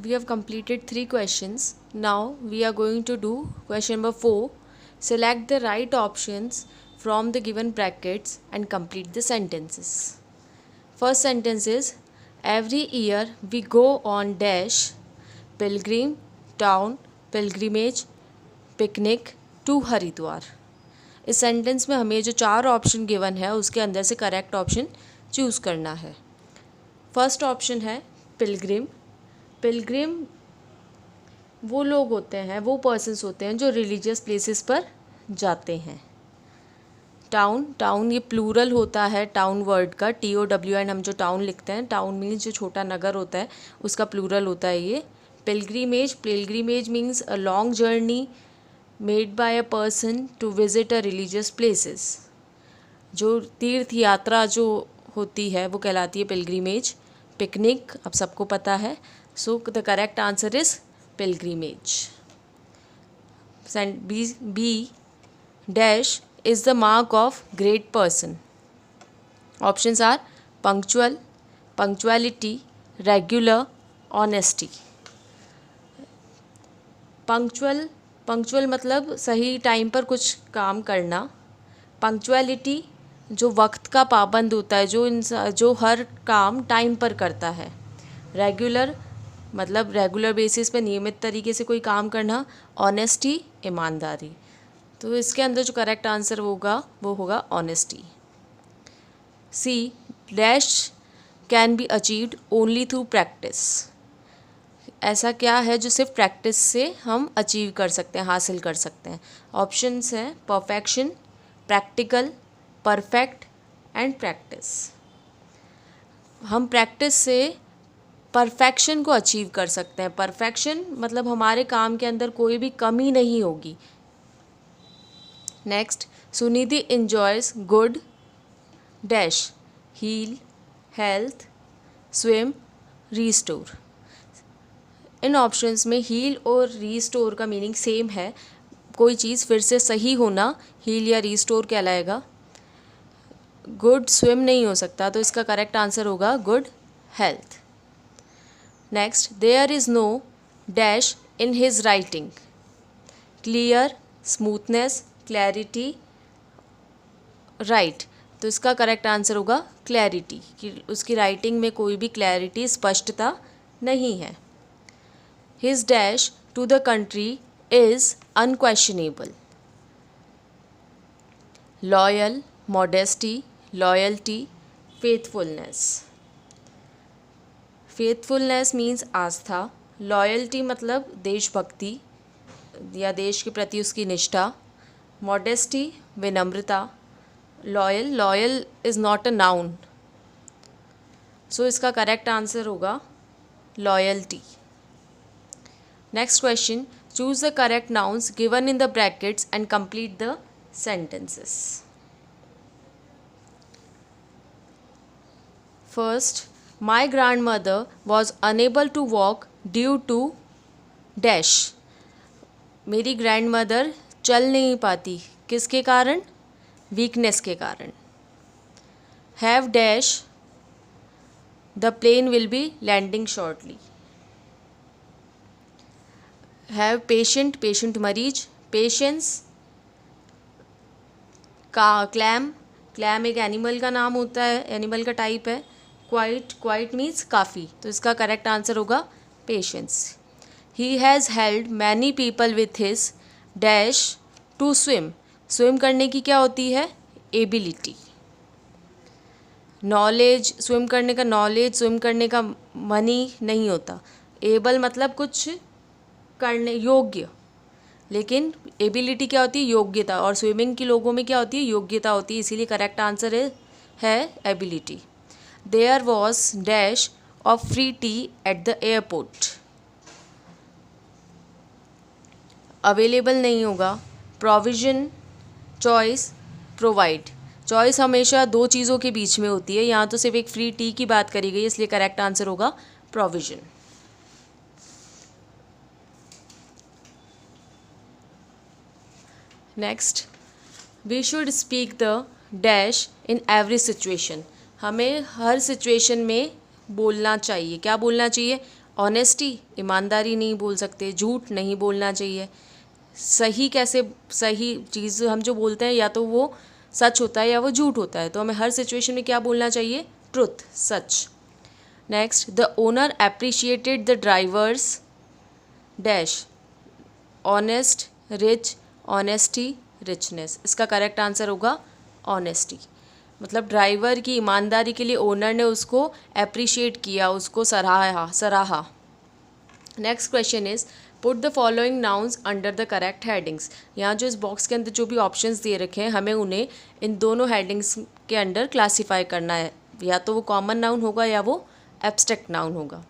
We have completed 3 questions. Now we are going to do question number 4. Select the right options from the given brackets and complete the sentences. First sentence is, every year we go on dash pilgrim, town, pilgrimage, picnic to Haridwar. इस sentence में हमें जो 4 option given है उसके अंदर से correct option choose करना है. फर्स्ट ऑप्शन है पिलग्रिम. पिलग्रिम वो लोग होते हैं, वो पर्सन्स होते हैं जो रिलीजियस प्लेसेस पर जाते हैं. टाउन, टाउन ये प्लूरल होता है टाउन वर्ड का, TOWN हम जो टाउन लिखते हैं, टाउन मीन्स जो छोटा नगर होता है उसका प्लूरल होता है ये. Pilgrimage, pilgrimage means a long journey made by a person to visit a religious places. जो तीर्थ यात्रा जो होती है वो कहलाती है पिलग्रीमेज. पिकनिक अब सबको पता है, so the correct answer is pilgrimage. B dash is the mark of great person. Options are punctual, punctuality, regular, honesty. Punctual मतलब सही टाइम पर कुछ काम करना. पंक्चुअलिटी जो वक्त का पाबंद होता है, जो हर काम टाइम पर करता है. रेगुलर मतलब रेगुलर बेसिस पे नियमित तरीके से कोई काम करना. ऑनेस्टी ईमानदारी. तो इसके अंदर जो करेक्ट आंसर होगा वो होगा honesty. C dash can be achieved only through practice. ऐसा क्या है जो सिर्फ प्रैक्टिस से हम अचीव कर सकते हैं, हासिल कर सकते हैं. ऑप्शंस हैं perfection, practical, perfect and practice. हम प्रैक्टिस से परफेक्शन को अचीव कर सकते हैं. परफेक्शन मतलब हमारे काम के अंदर कोई भी कमी नहीं होगी. Next, Sunidhi enjoys good dash heal, health, swim, restore. इन ऑप्शंस में हील और रीस्टोर का मीनिंग सेम है. कोई चीज़ फिर से सही होना हील या रीस्टोर कहलाएगा. गुड स्विम नहीं हो सकता, तो इसका करेक्ट आंसर होगा good health. Next, there is no dash in his writing. Clear, smoothness, clarity, right. तो इसका करेक्ट आंसर होगा क्लैरिटी, कि उसकी राइटिंग में कोई भी क्लैरिटी, स्पष्टता नहीं है. His dash to the country is unquestionable. Loyal, modesty, loyalty, faithfulness. Faithfulness means आस्था. लॉयल्टी मतलब देशभक्ति या देश के प्रति उसकी निष्ठा. मॉडेस्टी विनम्रता. Loyal is not a noun, so इसका करेक्ट आंसर होगा loyalty. Next question, choose the correct nouns given in the brackets and complete the sentences. First, my grandmother was unable to walk due to dash. मेरी grandmother चल नहीं पाती, किसके कारण? Weakness के कारण. Have dash the plane will be landing shortly. Have patient, patient मरीज. Patience का क्लैम, क्लैम एक एनिमल का नाम होता है, एनिमल का टाइप है. क्वाइट, क्वाइट मीन्स काफ़ी, तो इसका करेक्ट आंसर होगा patience. He has held many people with his dash to swim. Swim करने की क्या होती है? एबिलिटी. नॉलेज, स्विम करने का नॉलेज, स्विम करने का मनी नहीं होता. एबल मतलब कुछ करने योग्य, लेकिन एबिलिटी क्या होती है? योग्यता. और स्विमिंग की लोगों में क्या होती है? योग्यता होती है, इसीलिए करेक्ट आंसर है ability. There was dash of free tea at the airport. Available नहीं होगा. Provision, choice, provide. चॉइस हमेशा दो चीज़ों के बीच में होती है, यहाँ तो सिर्फ एक फ्री टी की बात करी गई, इसलिए करेक्ट आंसर होगा provision. Next, we should speak the dash in every situation. हमें हर सिचुएशन में बोलना चाहिए. क्या बोलना चाहिए? ऑनेस्टी, ईमानदारी नहीं बोल सकते, झूठ नहीं बोलना चाहिए। सही कैसे, सही चीज़ हम जो बोलते हैं या तो वो सच होता है या वो झूठ होता है, तो हमें हर सिचुएशन में क्या बोलना चाहिए, truth, such. Next, the owner appreciated the drivers dash, honest, rich, honesty, richness. इसका करेक्ट आंसर होगा ऑनेस्टी। मतलब ड्राइवर की ईमानदारी के लिए ओनर ने उसको अप्रिशिएट किया, उसको सराहा। Next question is put the following nouns under the correct headings. यहाँ जो इस बॉक्स के अंदर जो भी ऑप्शंस दे रखे हैं, हमें उन्हें इन दोनों हेडिंग्स के अंडर क्लासीफाई करना है, या तो वो कॉमन नाउन होगा या वो एब्स्ट्रैक्ट नाउन होगा।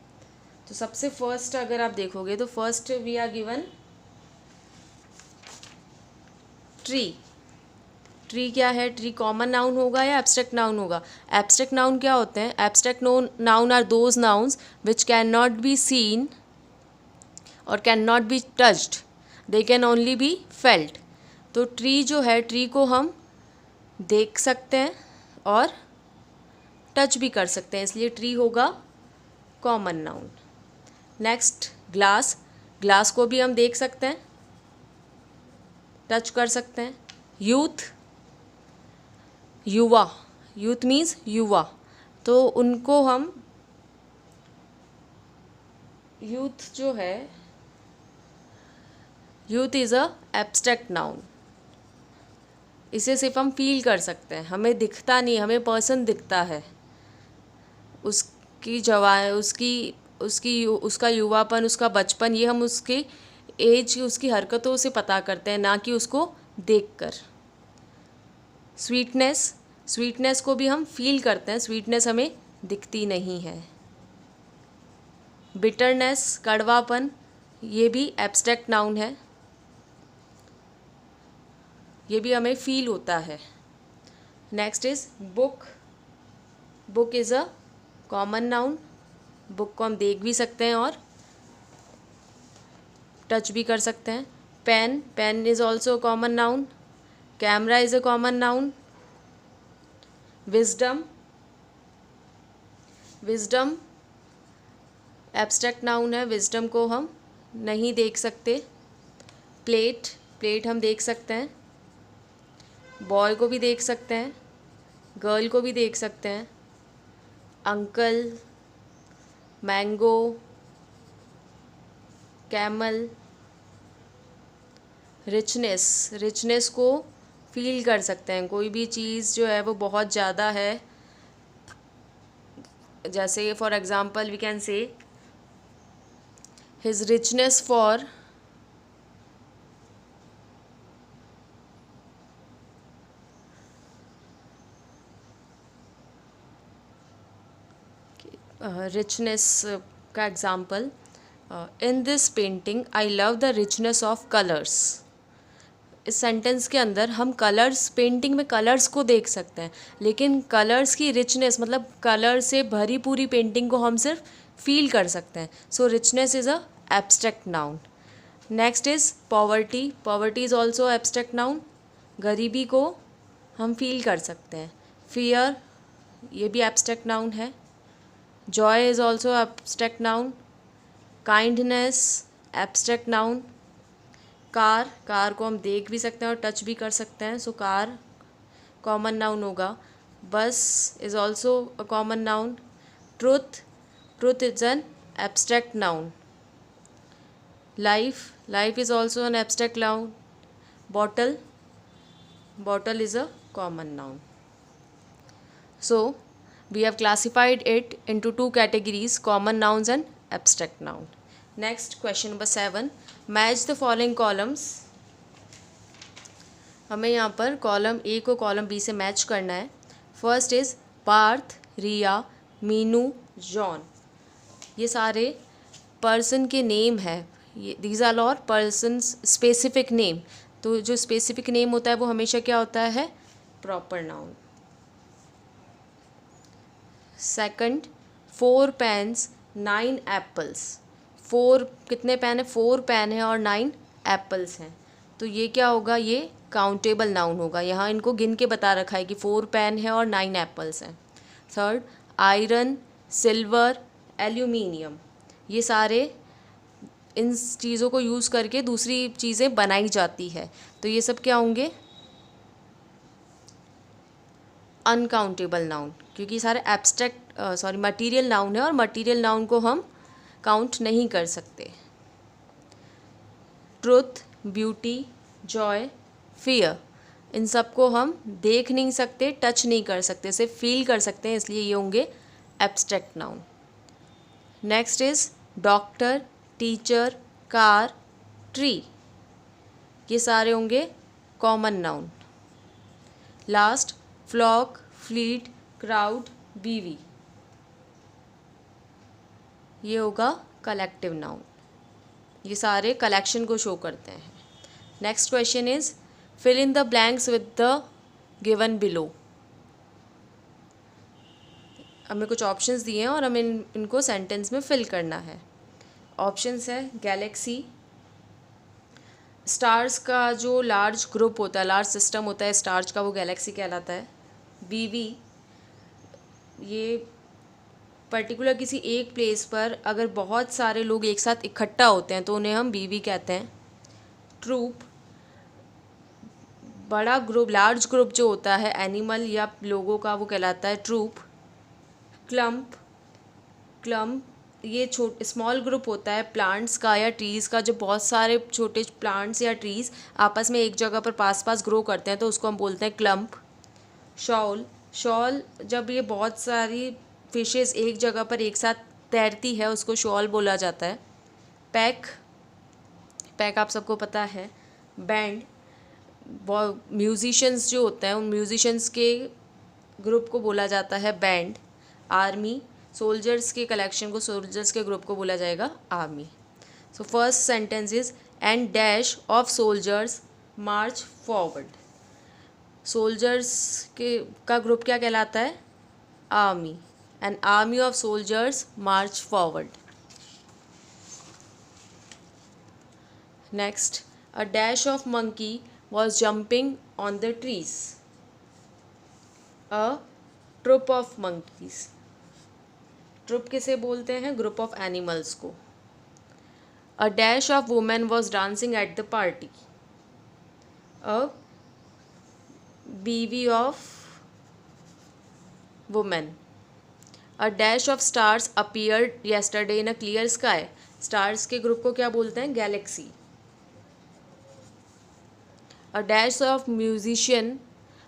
तो सबसे फर्स्ट अगर आप देखोगे तो first we are given tree. Tree क्या है, ट्री कॉमन नाउन होगा या एब्स्ट्रैक्ट नाउन होगा? एब्स्ट्रैक्ट नाउन क्या होते हैं? Abstract noun are those nouns which can not be seen और can not be touched, they can only be felt. तो ट्री जो है, ट्री को हम देख सकते हैं और टच भी कर सकते हैं, इसलिए ट्री होगा common noun. Next, glass. Glass को भी हम देख सकते हैं, टच कर सकते हैं। यूथ, युवा, यूथ मीन्स युवा, तो उनको हम, यूथ जो है, youth is a abstract noun. इसे सिर्फ हम फील कर सकते हैं, हमें दिखता नहीं, हमें पर्सन दिखता है, उसकी उसका युवापन, उसका बचपन, ये हम उसके एज, उसकी हरकतों से पता करते हैं, ना कि उसको देखकर। स्वीटनेस, स्वीटनेस को भी हम फील करते हैं, स्वीटनेस हमें दिखती नहीं है। बिटरनेस, कड़वापन, ये भी एब्स्ट्रैक्ट नाउन है, ये भी हमें फील होता है। Next is book. Book is a common noun, book को हम देख भी सकते हैं और टच भी कर सकते हैं। Pen, pen is also common noun. Camera is a common noun. Wisdom, wisdom abstract noun है, विजडम को हम नहीं देख सकते। प्लेट, प्लेट हम देख सकते हैं, बॉय को भी देख सकते हैं, गर्ल को भी देख सकते हैं। Uncle, mango, camel. Richness, richness को फील कर सकते हैं, कोई भी चीज़ जो है वो बहुत ज़्यादा है, जैसे for example we can say his richness for richness का example, in this painting I love the richness of colours. इस सेंटेंस के अंदर हम कलर्स, पेंटिंग में कलर्स को देख सकते हैं, लेकिन कलर्स की रिचनेस, मतलब कलर से भरी पूरी पेंटिंग को हम सिर्फ फील कर सकते हैं। So richness is a abstract noun. Next is poverty. Poverty is also abstract noun, गरीबी को हम फील कर सकते हैं। फियर, ये भी एब्स्ट्रैक्ट नाउन है। Joy is also abstract noun. Kindness abstract noun. Car, car को हम देख भी सकते हैं और टच भी कर सकते हैं, सो कार कॉमन नाउन होगा। बस is also a common noun. Truth, truth is an abstract noun. Life, life is also an abstract noun. Bottle, bottle is a common noun. So we have classified it into two categories, common nouns and abstract noun. Next, question number 7, match the following columns. हमें यहाँ पर column A को column B से match करना है। First is Parth, Riya, Meenu, John. ये सारे person के नेम है, ये these are all persons specific name. तो जो स्पेसिफिक नेम होता है वो हमेशा क्या होता है, proper noun. Second, 4 pens 9 apples. 4 कितने पेन है, 4 पेन है और 9 एप्पल्स हैं, तो ये क्या होगा, ये काउंटेबल नाउन होगा। यहाँ इनको गिन के बता रखा है कि 4 पेन है और 9 एप्पल्स हैं। Third, iron, silver, aluminium. ये सारे इन चीज़ों को यूज़ करके दूसरी चीज़ें बनाई जाती है। तो ये सब क्या होंगे? अनकाउंटेबल नाउन, क्योंकि सारे एब्स्ट्रैक्ट मटीरियल नाउन है और मटीरियल नाउन को हम काउंट नहीं कर सकते। ट्रुथ, ब्यूटी, जॉय, फियर, इन सब को हम देख नहीं सकते, टच नहीं कर सकते, सिर्फ फील कर सकते हैं, इसलिए ये होंगे abstract noun. Next is doctor, teacher, car, tree, ये सारे होंगे common noun. Last flock, fleet, crowd, bevy, ये होगा कलेक्टिव नाउन। ये सारे कलेक्शन को शो करते हैं। Next question is fill in the blanks with the given below. हमें कुछ ऑप्शंस दिए हैं और हमें इनको सेंटेंस में फिल करना है। ऑप्शंस है गैलेक्सी, स्टार्स का जो लार्ज ग्रुप होता है, लार्ज सिस्टम होता है स्टार्स का, वो गैलेक्सी कहलाता है। बीवी, ये पर्टिकुलर किसी एक प्लेस पर अगर बहुत सारे लोग एक साथ इकट्ठा होते हैं तो उन्हें हम बीवी कहते हैं। ट्रूप, बड़ा ग्रुप, लार्ज ग्रुप जो होता है एनिमल या लोगों का, वो कहलाता है ट्रूप। क्लम्प, ये स्मॉल ग्रुप होता है प्लांट्स का या ट्रीज़ का, जो बहुत सारे छोटे प्लांट्स या ट्रीज़ आपस में एक जगह पर पास पास ग्रो करते हैं तो उसको हम बोलते हैं क्लम्प। शॉल, जब ये बहुत सारी फिशेस एक जगह पर एक साथ तैरती है उसको शॉल बोला जाता है। पैक आप सबको पता है। बैंड, म्यूजिशंस जो होते हैं उन म्यूजिशंस के ग्रुप को बोला जाता है बैंड। आर्मी, सोल्जर्स के कलेक्शन को, सोल्जर्स के ग्रुप को बोला जाएगा army. So first sentence is and dash of soldiers march forward. Soldiers का ग्रुप क्या कहलाता है? Army. An army of soldiers march forward. Next, a dash of monkey was jumping on the trees. A troop of monkeys, troop किसे बोलते हैं? Group of animals को। A dash of women was dancing at the party. अ बीवी of women. A dash of stars appeared yesterday in a clear sky. Stars के group को क्या बोलते हैं? Galaxy. A dash of musician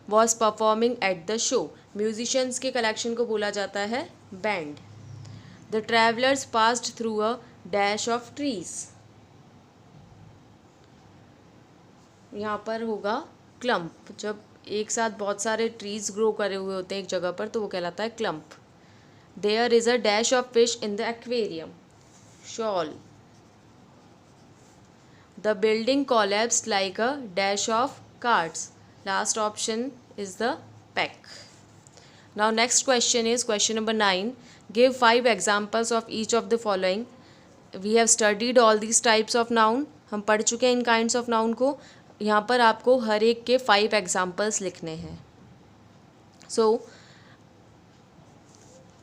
was performing at the show. Musicians के collection को बोला जाता है band. The travellers passed through a dash of trees. यहाँ पर होगा क्लम्प, जब एक साथ बहुत सारे ट्रीज ग्रो करे हुए होते हैं एक जगह पर तो वो कहलाता है clump. There is a dash of fish in the aquarium. Shoal. The building collapsed like a dash of cards. Last option is the pack. Now next question is question number 9. Give 5 examples of each of the following. We have studied all these types of noun. हम पढ़ चुके हैं इन kinds of noun को। यहाँ पर आपको हर एक के 5 examples लिखने हैं। So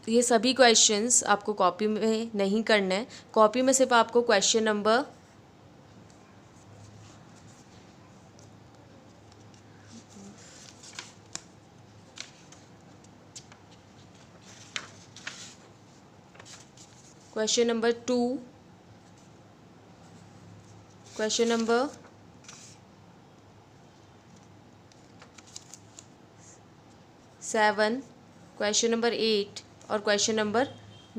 ये सभी questions आपको कॉपी में नहीं करने हैं। कॉपी में सिर्फ आपको question number question number 2, question number 7, question number 8 और question number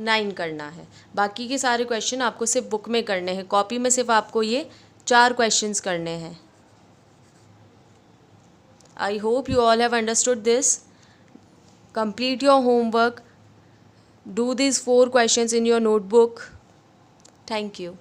9 करना है। बाकी के सारे क्वेश्चन आपको सिर्फ बुक में करने हैं, कॉपी में सिर्फ आपको ये 4 क्वेश्चंस करने हैं। I hope you all have understood this. Complete your homework. Do these 4 questions in your notebook. Thank you.